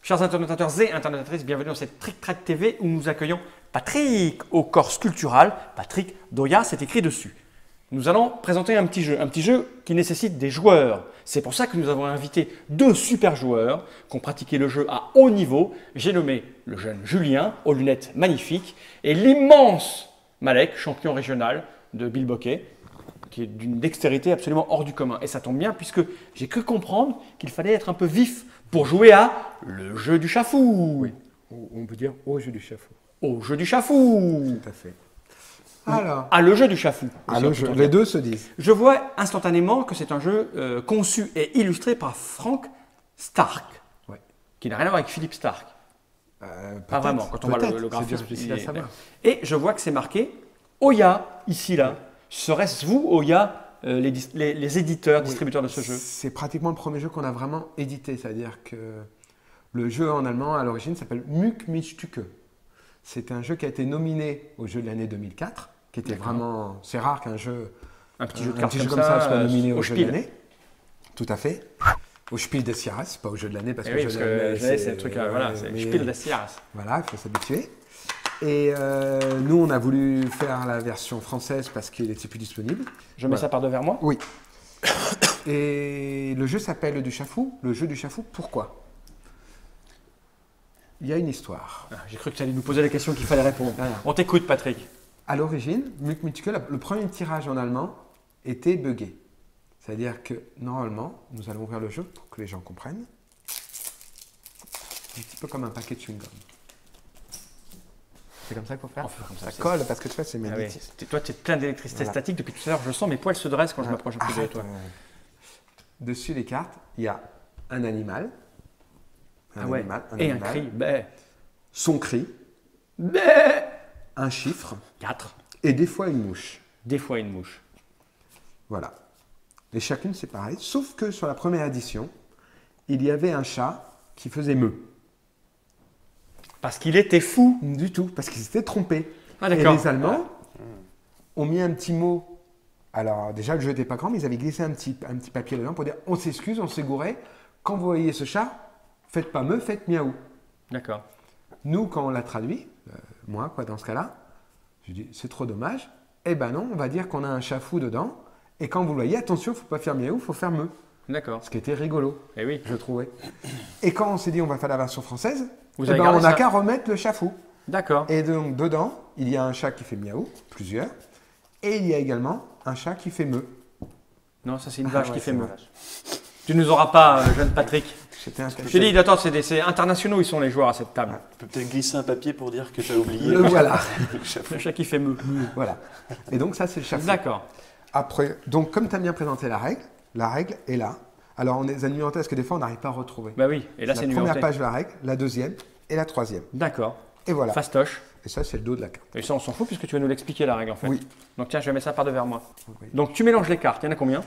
Chers internautaires et internautatrices, bienvenue dans cette Trick Track TV où nous accueillons Patrick au corps sculptural. Patrick Doya, c'est écrit dessus. Nous allons présenter un petit jeu qui nécessite des joueurs. C'est pour ça que nous avons invité deux super joueurs qui ont pratiqué le jeu à haut niveau. J'ai nommé le jeune Julien, aux lunettes magnifiques, et l'immense Malek, champion régional de Bilboquet, qui est d'une dextérité absolument hors du commun. Et ça tombe bien puisque j'ai cru comprendre qu'il fallait être un peu vif pour jouer à le jeu du chafou. Oui, on peut dire au jeu du chafou. Au jeu du chafou. Tout à fait. Alors, le jeu du chafou. les deux se disent. Je vois instantanément que c'est un jeu conçu et illustré par Frank Stark, Ouais. qui n'a rien à voir avec Philippe Stark. Pas vraiment, quand on voit le graphisme. C'est difficile à savoir. Et je vois que c'est marqué Oya, ici, là. Serait-ce vous, Oya, les éditeurs, distributeurs de ce jeu? C'est pratiquement le premier jeu qu'on a vraiment édité. C'est-à-dire que le jeu en allemand, à l'origine, s'appelle Muck mich Tücke. C'est un jeu qui a été nominé au jeu de l'année 2004, qui était vraiment... C'est rare qu'un jeu... Un petit jeu de un cartes petit jeu comme comme ça ça, soit nominé au jeu de Spiel. l'année. Tout à fait. Au Spiel des Jahres, pas au jeu de l'année, parce Eh que oui, le parce jeu de l'année, que c'est le truc, voilà, c'est mais- Spiel des Jahres. Voilà, il faut s'habituer. Et nous, on a voulu faire la version française parce qu'il n'était plus disponible. Je mets ça par devers moi. Oui. Et le jeu s'appelle le chafou. Le jeu du chafou, pourquoi? Il y a une histoire. Ah, j'ai cru que tu allais nous poser la question qu'il fallait répondre. Voilà. On t'écoute, Patrick. À l'origine, Muck mich Tücke, le premier tirage en allemand était buggé. C'est-à-dire que normalement, nous allons ouvrir le jeu pour que les gens comprennent. Un petit peu comme un paquet de chewing-gum. C'est comme ça qu'il faut faire. On fait comme ça, Ça c'est- colle parce que tu vois, c'est Ah oui. magnétique. Toi, tu es plein d'électricité Voilà. statique. Depuis tout à l'heure, je sens mes poils se dressent quand je m'approche un peu de Arrête, toi. Dessus les cartes, il y a un animal. Ah ouais. Un Et un animal, cri. Bé. son cri, Bé. un chiffre 4. et des fois une mouche. Des fois une mouche. Voilà. Et chacune, c'est pareil. Sauf que sur la première édition, il y avait un chat qui faisait meuh. Parce qu'il était fou. Du tout, parce qu'ils s'étaient trompés. Ah Et d'accord. les Allemands ont mis un petit mot. Alors, déjà, le jeu n'était pas grand, mais ils avaient glissé un petit papier dedans pour dire on s'excuse, on s'est gouré. Quand vous voyez ce chat, faites pas meuh, faites miaou. D'accord. Nous, quand on l'a traduit, moi, quoi, dans ce cas-là, je dis c'est trop dommage. Eh ben non, on va dire qu'on a un chat fou dedans. Et quand vous le voyez, attention, faut pas faire miaou, faut faire meuh. D'accord. Ce qui était rigolo, Eh oui. je trouvais. Et quand on s'est dit on va faire la version française, Vous eh avez ben, gardé on n'a ça qu'à remettre le chat fou. D'accord. Et donc dedans, il y a un chat qui fait miaou, plusieurs. Et il y a également un chat qui fait meuh. Non, ça c'est une vache ouais, qui fait c'est meuh. une vache. Tu nous auras pas, jeune Patrick. C'était un Je t'ai dit, attends, c'est internationaux, ils sont les joueurs à cette table. Tu peux peut-être glisser un papier pour dire que tu as oublié. Le voilà. le chafou. Le chat qui fait meuh. Voilà. Et donc ça, c'est le chat fou. D'accord. Après, donc comme tu as bien présenté la règle est là. Alors on les a numérotés parce que des fois on n'arrive pas à retrouver. Bah oui. Et là c'est la première numéroté. page de la règle, la deuxième et la troisième. D'accord. Et voilà. Fastoche. Et ça, c'est le dos de la carte. Et ça, on s'en fout puisque tu vas nous l'expliquer la règle en fait. Oui. Donc tiens, je vais mettre ça par devers moi. Oui. Donc tu mélanges les cartes. Il y en a combien?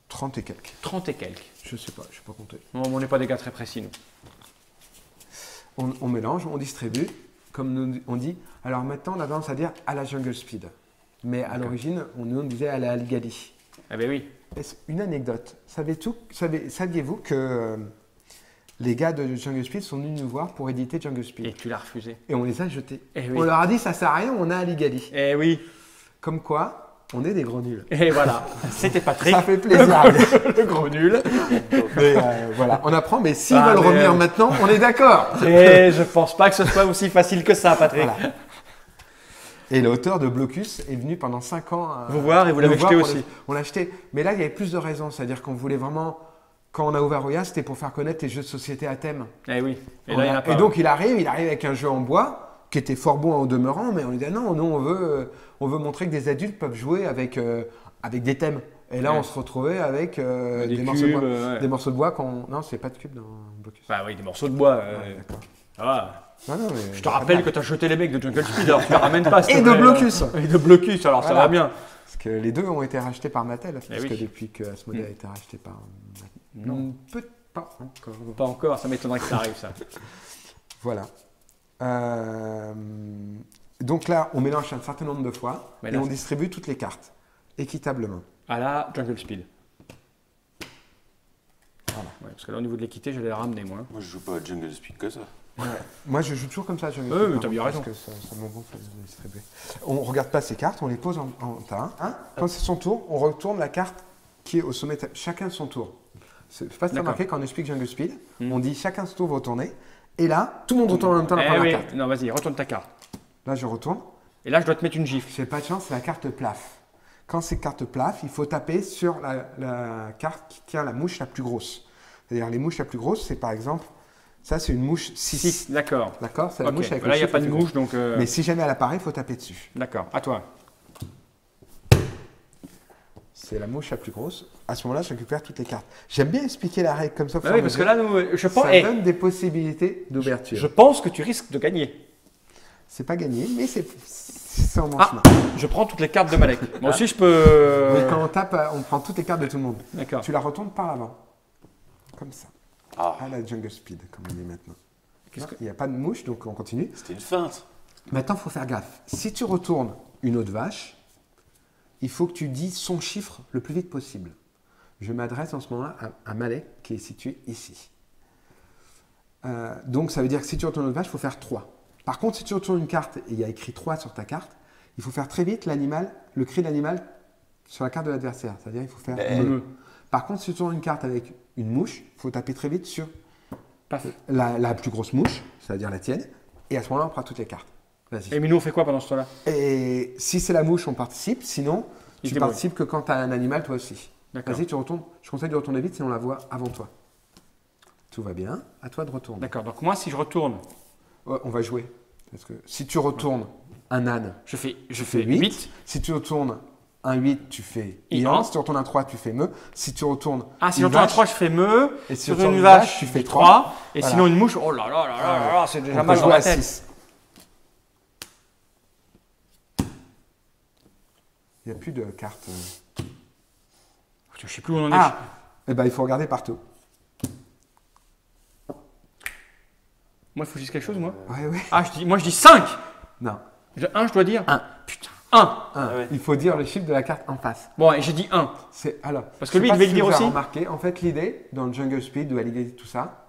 30 et quelques. 30 et quelques. Je sais pas compter. Non, on n'est pas des gars très précis, nous. On mélange, on distribue, comme on dit. Alors maintenant, on a tendance à dire à la Jungle Speed. Mais à l'origine, on disait à la Aligali. Ah ben oui. Une anecdote. Saviez-vous que les gars de Jungle Speed sont venus nous voir pour éditer Jungle Speed? Et tu l'as refusé. Et on les a jetés. Eh oui. On leur a dit ça sert à rien, on a Aligali. Eh oui. Comme quoi, on est des gros nuls. Et voilà. C'était Patrick. Ça fait plaisir. Le gros nul. Mais voilà, on apprend. Mais s'ils Ah, veulent mais, revenir maintenant, on est d'accord. Et je pense pas que ce soit aussi facile que ça, Patrick. Voilà. Et l'auteur de Blocus est venu pendant 5 ans Vous voir et vous nous l'avez voir jeté pour aussi. On l'a acheté. Mais là, il y avait plus de raisons. C'est-à-dire qu'on voulait vraiment, quand on a ouvert Oya, c'était pour faire connaître les jeux de société à thème. Eh oui. Et là, il y en a pas. Et donc, il arrive avec un jeu en bois qui était fort bon au demeurant, mais on lui dit non, nous, on veut montrer que des adultes peuvent jouer avec des thèmes. Et là, Ouais. on se retrouvait avec des cubes, morceaux de bois. ouais. Des morceaux de bois qu'on. Non, c'est pas de cubes dans Blocus. Bah oui, des morceaux de bois. Ouais, d'accord. Ah. Non, non, mais Je te rappelle que tu as jeté les mecs de Jungle Speed, alors tu les ramènes pas. s'il te Et de plaît. Blocus. Et de Blocus, alors ça Voilà. va bien. Parce que les deux ont été rachetés par Mattel. Parce oui. que depuis que Asmodee a été racheté par Mattel. Non. Pas encore. Pas encore, ça m'étonnerait que ça arrive ça. Voilà. Donc là, on mélange un certain nombre de fois Mais et là, on distribue toutes les cartes équitablement. À la Jungle Speed. Voilà. Ouais, parce que là, au niveau de l'équité, j'allais la ramener, moi. Moi, je joue pas à Jungle Speed que ça. Moi, je joue toujours comme ça. Mais t'as bien raison. Parce que ça m'engonfle de distribuer. On regarde pas ces cartes, on les pose en tas. Hein. Quand c'est son tour, on retourne la carte qui est au sommet. Chacun son tour. Je sais pas si tu as remarqué, quand on explique Jungle Speed, on dit chacun son tour va retourner. Et là, tout le monde retourne en même temps la première carte. Non, vas-y, retourne ta carte. Là, je retourne. Et là, je dois te mettre une gifle. J'ai pas de chance, c'est la carte plaf. Quand c'est carte plaf, il faut taper sur la carte qui tient la mouche la plus grosse. C'est-à-dire les mouches la plus grosse, c'est par exemple, ça c'est une mouche 6. D'accord. D'accord, c'est la mouche avec là, il n'y a pas de chiffre mouche, donc... Mais si jamais elle apparaît, il faut taper dessus. D'accord, à toi. C'est la mouche la plus grosse. À ce moment-là, je récupère toutes les cartes. J'aime bien expliquer la règle comme ça. Oui, parce que là, je pense... Ça donne des possibilités d'ouverture. Je pense que tu risques de gagner. C'est pas gagné, mais c'est en mon chemin. Je prends toutes les cartes de Malek. Moi aussi, je peux... Mais quand on tape, on prend toutes les cartes de tout le monde. D'accord. Tu la retournes par l'avant. Comme ça. Ah, À la Jungle Speed, comme on dit maintenant. Qu'est-ce que- Il n'y a pas de mouche, donc on continue. c'était une feinte. Maintenant, il faut faire gaffe. Si tu retournes une autre vache, il faut que tu dis son chiffre le plus vite possible. Je m'adresse en ce moment-là à Malek, qui est situé ici. Donc, ça veut dire que si tu retournes une autre vache, il faut faire 3. Par contre, si tu retournes une carte et il y a écrit 3 sur ta carte, il faut faire très vite le cri de l'animal sur la carte de l'adversaire. C'est-à-dire il faut faire me. Par contre, si tu tournes une carte avec une mouche, il faut taper très vite sur Paf. la plus grosse mouche, c'est-à-dire la tienne, et à ce moment-là, on prend toutes les cartes. Vas-y. Et mais nous, on fait quoi pendant ce temps-là? Et si c'est la mouche, on participe. Sinon, Il tu débrouille. participes que quand tu as un animal, toi aussi. D'accord. Vas-y, tu retournes. Je conseille de retourner vite, sinon on la voit avant toi. Tout va bien. À toi de retourner. D'accord, donc moi, si je retourne, Ouais, on va jouer. Parce que si tu retournes un âne, je fais fais 8. 8. Si tu retournes un 8, tu fais Ian. Ian. Si tu retournes un 3, tu fais me. Si tu retournes Ah, si une je retourne à vache, 3, je fais me. Et si Sur tu retournes une une vache, vache, tu tu fais fais 3. Et Voilà. sinon, une mouche, oh là là là là là, c'est déjà on mal peut dans jouer la à tête. 6. Il n'y a plus de cartes. Je sais plus où on en est. Ah Eh ben, il faut regarder partout. Moi, il faut que je dise quelque chose, moi. Ouais. Ah, moi, je dis 5. Non. 1, je dois dire 1. Putain, 1. Un. Ah ouais. Il faut dire le chiffre de la carte en face. Bon, et j'ai dit 1. Alors, Parce que je lui, sais il pas devait si le dire vous avez aussi. remarqué, en fait, l'idée dans le Jungle Speed ou à l'idée de tout ça,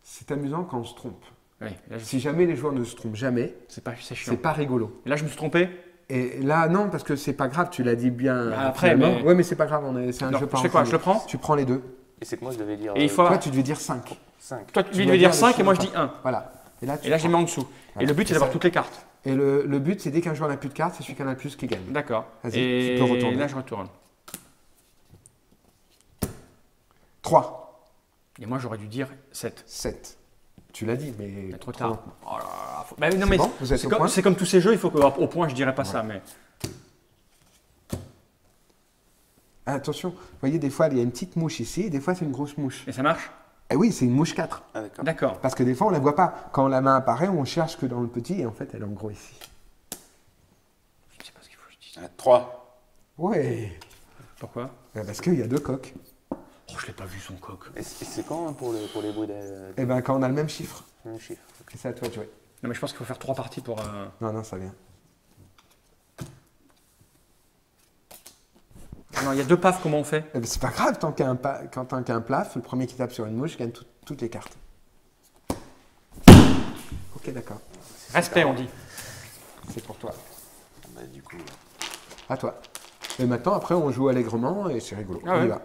c'est amusant quand on se trompe. Oui, là, Si jamais les joueurs ne se trompent jamais, c'est chiant. c'est pas rigolo. Et là, je me suis trompé. Et là, non, parce que c'est pas grave, tu l'as dit bien. Bah, après, finalement. mais- Ouais, mais c'est pas grave, c'est un Alors, jeu je par fais quoi? enfant. Je le prends? Tu prends les deux. Et c'est que moi, je devais dire Et il faut. Toi, tu devais dire 5. 5. Toi, tu lui, il dois devait dire dire 5 le et moi, je chiffre. dis 1. Voilà. Et là, Et là, j'ai mis prends. en dessous. Et Voilà. le but, c'est Et d'avoir ça- toutes les cartes. Et le but, c'est dès qu'un joueur n'a plus de cartes, c'est celui qui en a le plus qui gagne. D'accord. Vas-y, Et tu peux retourner. là, je retourne. 3, Et moi, j'aurais dû dire 7. 7. Tu l'as dit, mais. Trop tard. Oh là là, bah, non, C'est mais bon, vous êtes c'est au comme, point c'est comme tous ces jeux, il faut qu'au point, je dirais pas ça. Mais Ah, attention, vous voyez, des fois, il y a une petite mouche ici, et des fois, c'est une grosse mouche. Et ça marche? Eh oui, c'est une mouche 4. Ah, d'accord. D'accord. Parce que des fois, on la voit pas. Quand la main apparaît, on cherche que dans le petit, et en fait, elle est en gros ici. Je sais pas ce qu'il faut que je dise. 3. Ouais. Pourquoi? Parce qu'il y a 2 coques. Oh, je l'ai pas vu son coq. Et c'est quand hein, pour les bruits de Et ben quand on a le même chiffre. chiffre? C'est à toi de jouer. Non, mais je pense qu'il faut faire 3 parties pour. Non, ça vient. Non, il y a 2 pafs, comment on fait? Eh ben, c'est pas grave, tant qu'il y a un plaf, le premier qui tape sur une mouche gagne toutes les cartes. Ok, d'accord. Respect, on dit. C'est pour toi. Bah, du coup, À toi. Et maintenant, après, on joue allègrement et c'est rigolo. Ah On y ouais. va.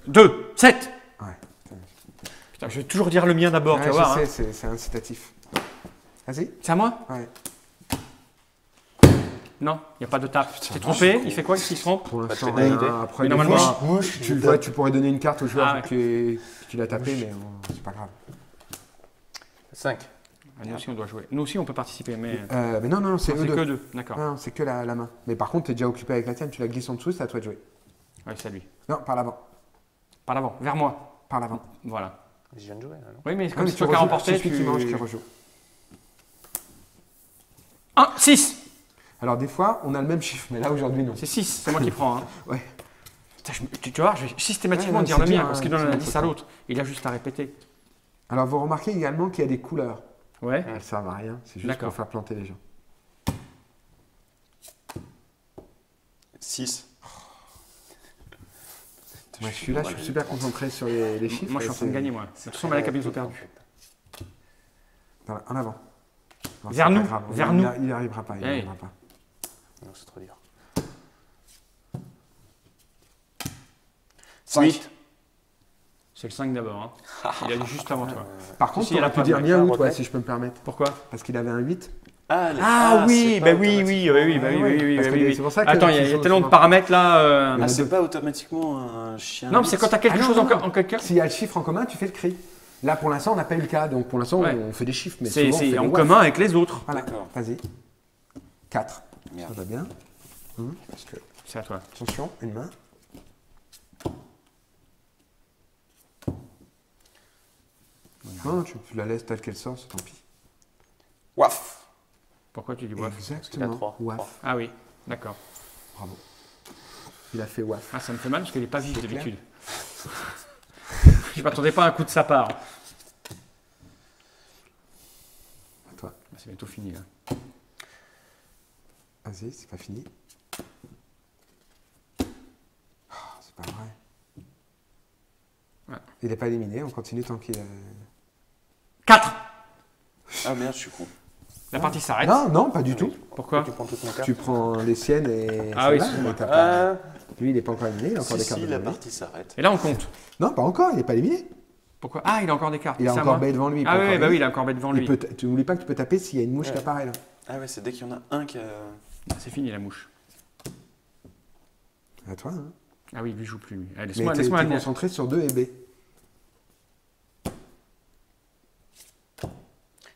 2, 7. Ouais. Putain, je vais toujours dire le mien d'abord, Ouais, tu vas voir. je hein. sais, c'est incitatif. Vas-y. C'est à moi? Ouais. Non, il n'y a pas de tape. Tu t'es trompé? Il fait quoi s'il se trompe? Pour l'instant, Pas de pénalité. rien. Après, Mais des normalement, fois, mouche, tu pourrais donner une carte au joueur Ah ouais. qui l'a tapé, mais c'est pas grave. 5. Ah, nous aussi, on doit jouer. Nous aussi, on peut participer, mais. Mais non, c'est Non, eux c'est deux. que 2. D'accord. Non, c'est que la main. Mais par contre, tu es déjà occupé avec la tienne, tu la glisses en dessous, c'est à toi de jouer. Ouais, c'est à lui. Non, par l'avant. Par l'avant, vers moi. Par l'avant. Voilà. Je viens de jouer, là, non? Oui, mais Ah, comme mais c'est tu toi qui as rejoues, remporté, c'est celui qui mange qui tu. rejoue. 1, 6. Alors des fois, on a le même chiffre, mais là aujourd'hui non. C'est 6, c'est moi qui prends. Hein. Ouais. Putain, tu vois, je vais systématiquement Ouais, dire c'est le mien, dur, parce qu'il hein, donne un c'est indice bon, à c'est l'autre. Il a juste à répéter. Alors vous remarquez également qu'il y a des couleurs. Ouais. Elles servent à rien, c'est juste D'accord. pour faire planter les gens. 6. Moi, je suis là, je suis super concentré sur les chiffres. Moi, je suis en train de gagner, moi. De toute façon, Malek a bientôt perdu. Voilà, en avant. Non, Vers c'est nous, pas grave. vers Il nous. n'y arrivera pas, il n'y Hey. arrivera pas. Non, c'est trop dur. 8. C'est le 5 d'abord. Hein. Il a dit juste avant toi. Par contre, Si, tu il a aurais pu pas dire de bien mec. ou toi, Retrait. si je peux me permettre. Pourquoi? Parce qu'il avait un 8. Ah oui, c'est bah pas oui, automatique. Parce que oui. c'est pour ça que Attends, il y tu a joues tellement de souvent. paramètres là. Il y en Ah, a c'est deux. pas automatiquement un chien. Non, mais c'est quand tu as quelque Ah non, chose non, non. en quelqu'un. S'il y a le chiffre en commun, tu fais le cri. Là, pour l'instant, on n'a pas eu le cas. Donc, pour l'instant, Ouais. on fait des chiffres. Mais C'est souvent, on fait des en waf. commun avec les autres. Voilà, D'accord. vas-y. 4. Merde. Ça va bien. Parce que, C'est à toi. attention, une main. Non, tu la laisses telle qu'elle sort, c'est tant pis. Waf. Pourquoi tu dis waf? Exactement. trois. Waf. Ah oui, d'accord. Bravo. Il a fait waf. Ah, ça me fait mal parce qu'elle n'est pas vive C'est clair. d'habitude. Je m'attendais pas à un coup de sa part. À toi. C'est bientôt fini là. Vas-y, c'est pas fini. Oh, c'est pas vrai. Ouais. Il n'est pas éliminé, on continue tant qu'il est... 4. Ah merde, je suis con. La partie s'arrête. Non, non, pas du tout. Pourquoi? Tu prends toutes mes cartes. Tu prends les siennes et... Ah oui, celle-là, excuse-moi. mais t'as pas- Ah, Lui, il n'est pas encore éliminé, il a encore si, des cartes si, devant la lui. partie s'arrête. Et là, on compte. Non, pas encore, il n'est pas éliminé. Pourquoi? Ah, il a encore des cartes. Il a C'est à encore moi. B devant lui. Ah oui, bah oui, il a encore bête devant lui. Tu n'oublies pas que tu peux taper s'il y a une mouche qui Ouais. apparaît là. Ah ouais, c'est dès qu'il y en a un qui a... Ah, c'est fini la mouche. À toi, hein. Ah oui, lui joue plus. lui. Allez, Mais laisse-moi, t'es laisse-moi. concentré sur 2 et B.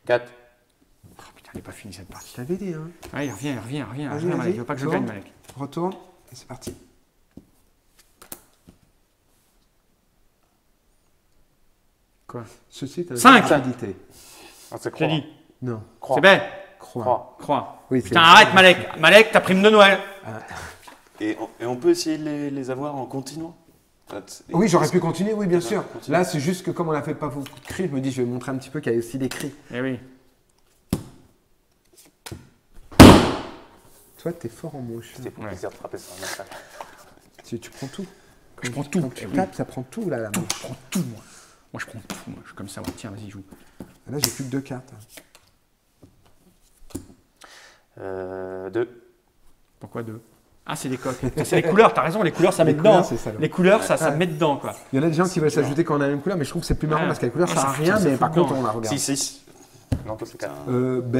4. Oh putain, elle n'est pas finie cette partie. Je t'avais dit, hein. Ah, il revient, Vas-y, Malek. vas-y. Il veut pas que je Tourne. gagne, Malek. Retourne, et c'est parti. Quoi? Ceci est un Cinq. jeu de rapidité. Ah, c'est Je t'ai croix. dit. Non, Croix. C'est bête. croix. Croix. Croix. Oui, Putain, arrête, Malek. Malek, ta prime de Noël. Et on peut essayer de les avoir en continuant. Oui, j'aurais pu continuer, oui, bien sûr. Continue. Là, c'est juste que comme on n'a fait pas beaucoup de cris, je me dis, je vais montrer un petit peu qu'il y a aussi des cris. Eh oui. Toi, t'es fort en mouche. C'était pour Ouais. plaisir de frapper sur un message. Tu prends tout. Je prends tout. Quand tu Eh oui. tapes, ça prend tout, là, la mouche. Je prends tout, moi. Moi, je prends tout. Moi, je suis comme ça. Ouais. Tiens, vas-y, joue. Là, j'ai plus que 2 cartes. 2. Pourquoi 2? Ah, c'est des coques. C'est les couleurs, t'as raison, les couleurs, ça met Les dedans. couleurs, c'est ça, là. Les couleurs, ça Ouais. met dedans, quoi. Il y en a des gens qui veulent s'ajouter quand on a la même couleur, mais je trouve que c'est plus marrant Ouais. parce que la couleur, Ouais, ça ça sert à fout- rien, ça mais fout par dedans. contre, on la regarde. 6. Non, toi c'est 4. B.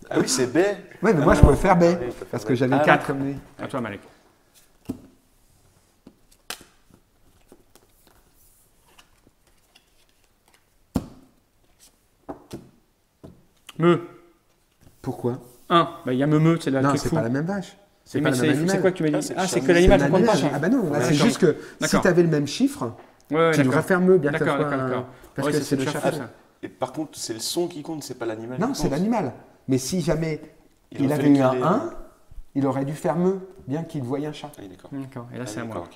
Ah oui, c'est B. Ouais, mais moi, je non. pouvais faire B. Oui, tu peux Parce faire que B. j'avais Ah, 4 comme lui. À toi, Malek. Me. Pourquoi 1. Bah, il y a me, c'est la Non, truc c'est fou. pas la même vache. C'est Oui, pas mais le même c'est animal. quoi que tu m'as Ah, dit? c'est Ah, le c'est chien. que l'animal, C'est ça un compte pas, animal. ça. Ah bah non, là, Ouais, c'est d'accord. juste que si D'accord. tu avais le même chiffre, Ouais, tu devrais faire me, bien que ça D'accord, soit d'accord, un- d'accord. Parce Ouais, que c'est c'est le le chapeau. chapeau, ça. Et par contre, c'est le son qui compte, c'est pas l'animal. Non, qui c'est compte. l'animal. Mais si jamais Il il aurait avait fallu eu un qu'il ait- 1, il aurait dû faire me, bien qu'il voyait un chat. Ah oui, d'accord. D'accord. Et là, Ah, c'est à d'accord, moi.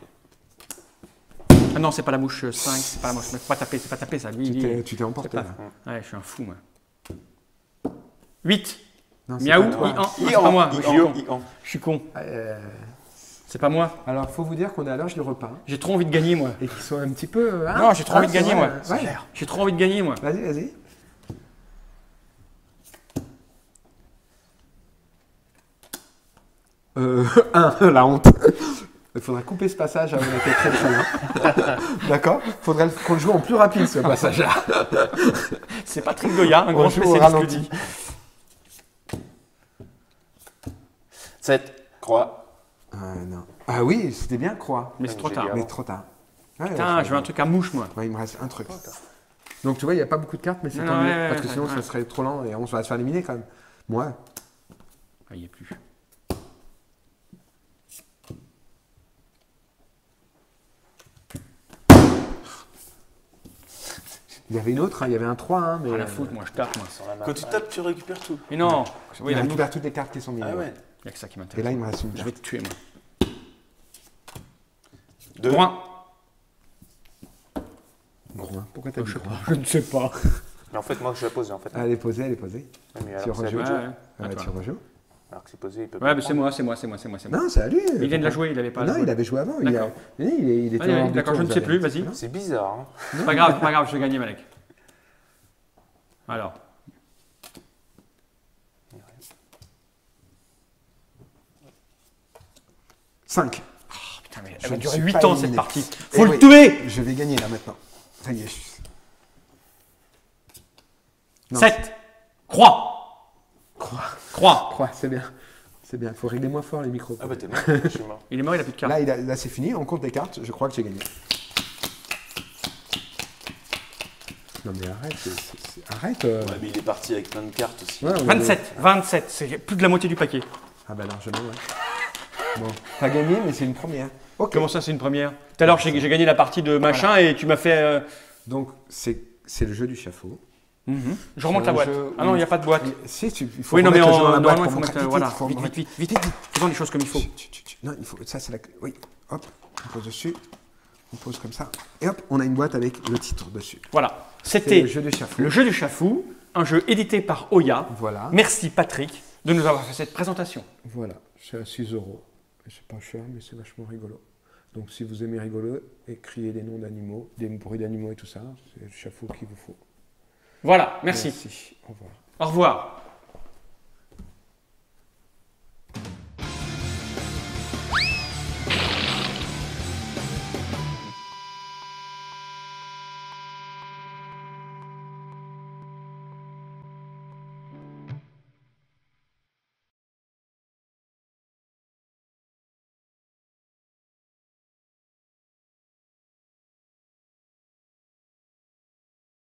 ok. Ah non, c'est pas la mouche 5, c'est pas la mouche. Mais faut pas taper, c'est pas taper ça. Lui, Tu t'es emporté c'est là. pas- Ouais, je suis un fou, moi. 8. Non, c'est Miaou, pas toi. Ian. C'est pas moi. Je suis con. Ian. Je suis con. Euh, C'est pas moi. Alors, faut vous dire qu'on est à l'heure du repas J'ai trop envie de gagner, moi. et qu'ils sont un petit peu. hein, Non, j'ai trop envie de c'est gagner, vrai, moi. Ouais. J'ai trop envie de gagner, moi. Vas-y, vas-y. La honte. Il faudrait couper ce passage avant d'être très très loin. D'accord. Il faudrait qu'on le joue en plus rapide ce passage-là. C'est Patrick Goya, un On grand joue au spécialiste ralenti. ludique. 7. Croix. Non. Ah oui, c'était bien croix. Mais c'est trop J'ai tard. dit Mais avant. trop tard. Ouais, Putain, ouais, je veux un truc à mouche, moi. ouais, il me reste un truc. Donc tu vois, il n'y a pas beaucoup de cartes, mais c'est Non, tant ouais, mieux. ouais, Parce que ouais, sinon, ouais. ça serait trop lent et on va se faire éliminer quand même. Moi, Ah, il n'y a plus. il y avait une autre, hein, il y avait un 3, hein, mais Rien à foutre, moi, je tape, moi. Sur la main. Quand tu tapes, tu récupères tout. Mais non. Oui, il la mouche. récupère toutes les cartes qui sont mises. Ah ouais. Il n'y a que ça qui Et m'intéresse. là, il me reste une Je carte. vais te tuer, moi. 2. Point. Gros. Pourquoi t'as dit gros Je ne sais pas. Mais en fait, moi, je la pose. En fait. Elle est posée, elle est posée. Ouais, mais Tu alors, c'est à rejoues. vous de Ouais, jouer. ouais. À toi. Tu rejoues. Alors que c'est posé, il peut Ouais, pas mais c'est prendre. moi. Non, c'est à lui. Il vient de la jouer, il n'avait pas. Non, joué. il avait joué avant. D'accord. Il était Allez, hors du d'accord, tour, je ne vous sais avez- plus, vas-y. Non C'est bizarre. Hein. C'est pas grave, je vais gagner, Malek. Alors. Cinq. Putain, mais Je elle va ne durer suis 8 pas ans cette éliminé. partie. Eh Faut le oui, tuer. Je vais gagner là maintenant. Ça y est. Non, 7. Croix. Croix. Croix, c'est bien. C'est bien. Il faut régler moins fort les micros. Ah bah t'es mort, je suis mort. Il est mort, il a plus de cartes. Là, c'est fini. On compte les cartes. Je crois que j'ai gagné. Non mais arrête. Arrête. Ouais, mais il est parti avec plein de cartes aussi. Ouais, on avait- 27. 27. C'est plus de la moitié du paquet. Ah bah largement, ouais. Bon, t'as gagné, mais c'est une première. Ok. Comment ça, c'est une première? Tout à l'heure, j'ai gagné la partie de machin et tu m'as fait. Donc, c'est le jeu du chafaud. Je remonte la un boîte. jeu Ah non, où- il n'y a pas de boîte. Si, il faut Oui, non, mais remettre le jeu dans la boîte normalement, il pour faut montrer. mettre. Voilà, faut vite, remettre- vite, vite, vite. Faisons les choses comme il faut. Non, il faut. Ça, c'est la. Oui. Hop, on pose dessus. On pose comme ça. Et hop, on a une boîte avec le titre dessus. Voilà. C'est C'était le jeu du chafaud. le jeu du Chafou, un jeu édité par Oya. Voilà. Merci Patrick de nous avoir fait cette présentation. Voilà. C'est à 6 euros. C'est pas cher, mais c'est vachement rigolo. Donc, si vous aimez rigolo, écrivez des noms d'animaux, des bruits d'animaux et tout ça. C'est le chafaud qu'il vous faut. Voilà, merci. Au revoir. Au revoir.